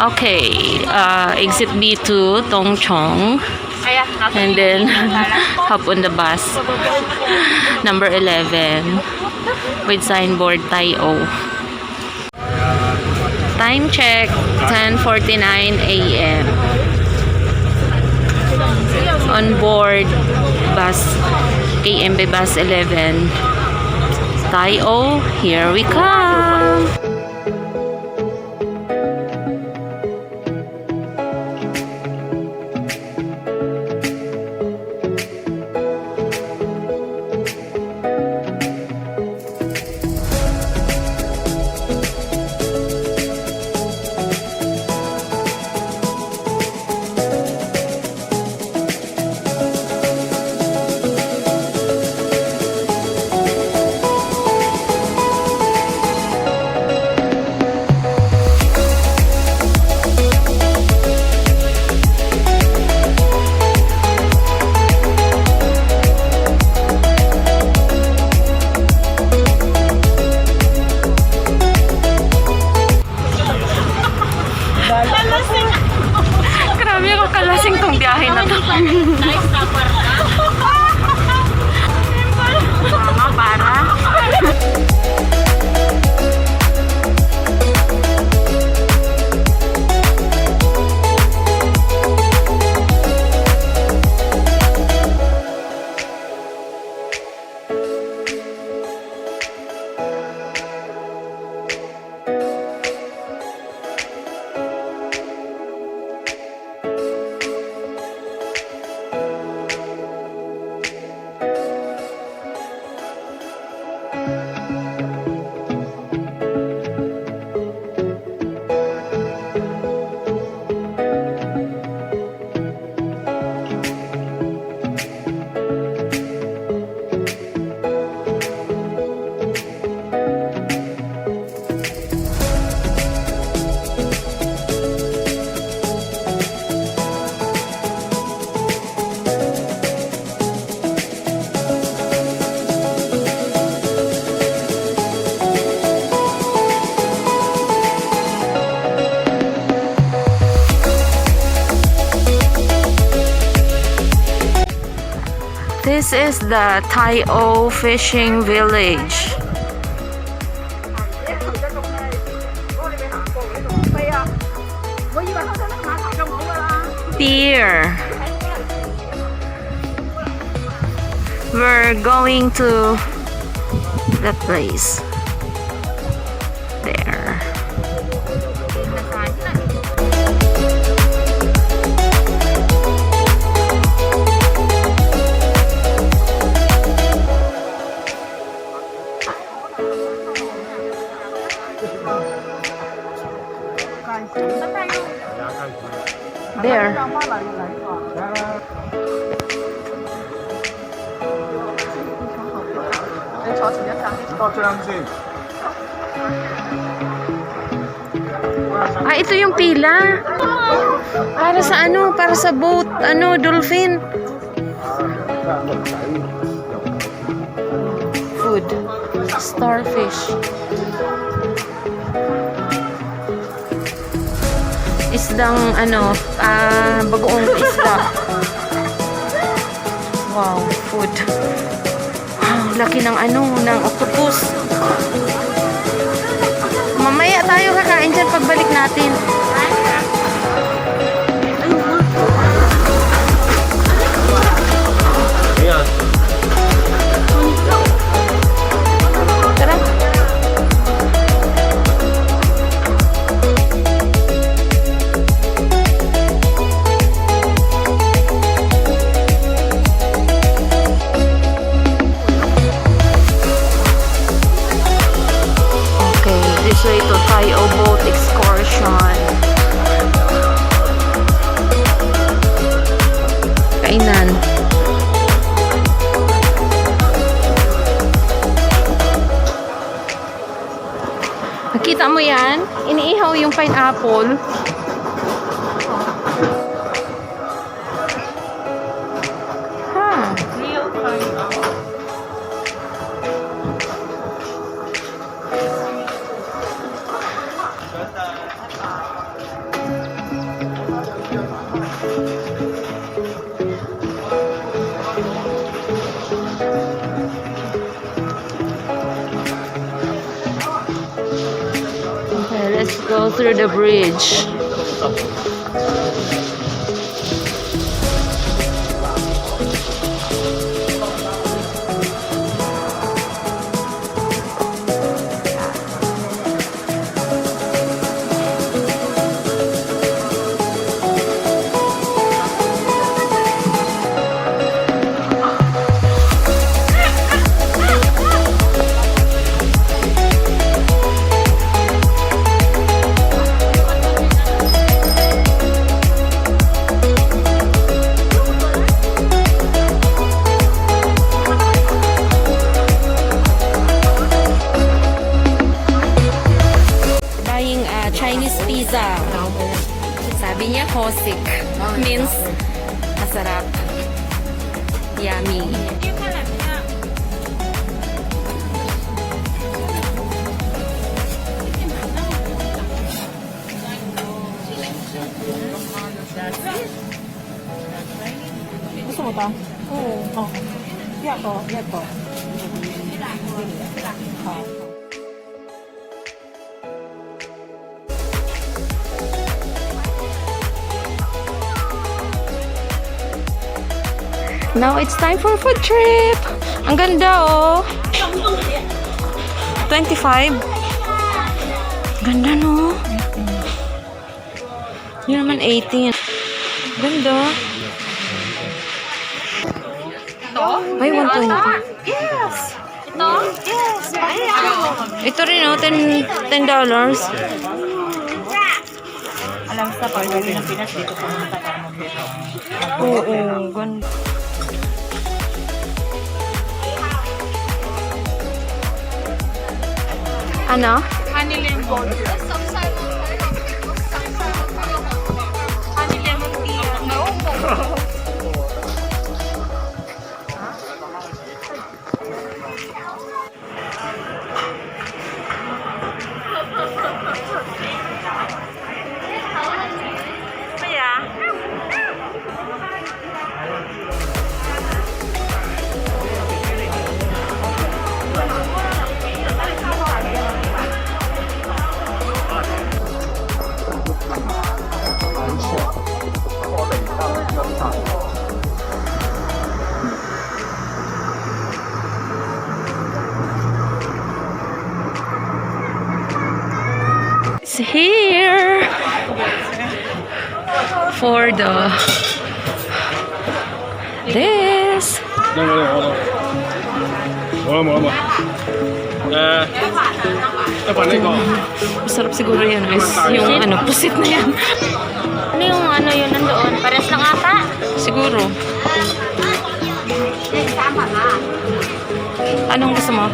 Okay, exit B2, Tongchong. And then, hop on the bus. Number 11. With signboard Tai-O. Time check, 10:49 a.m. On board bus, KMB Bus 11. Tai-O, here we come! Grabe ako kalasing tong biyahe na to. Mama, para. This is the Tai-O fishing village. Pier. We're going to that place. There. There. Ah, ito yung pila. Para sa ano? Para sa boat, ano, dolphin. Food. Starfish. Isdang ano, bagoong isda. Wow, food. Laki ng ano, ng octopus. Mamaya tayo kakain dyan pagbalik natin. Ayan. Tara. This way to Tai-O boat excursion. Kainan. Nakita mo yan? Iniihaw yung pineapple. Real pineapple. through the bridge. Chinese pizza. Sabi niya, hosik. Means, masarap. Yummy. Gusto mo ta? Oo. Oh. Iya ko, iya ko. Now it's time for food trip. Ang ganda oh. 25. Ganda no. Yun naman 18. Ganda. Ito? Ay, 120. Yes! Ito? Yes! Ito rin oh, $10. Alam sa pag-gabi ng Pinas, dito pumunta ka mag-dito. Oo, ganda. Ano? Honey lemon. Honey lemon tea. No. It's here for the this. Masarap siguro yan guys. Yung ano, pusit na yan. Ano yung ano yun nandoon? Pares lang ata? Siguro. Anong gusto mo?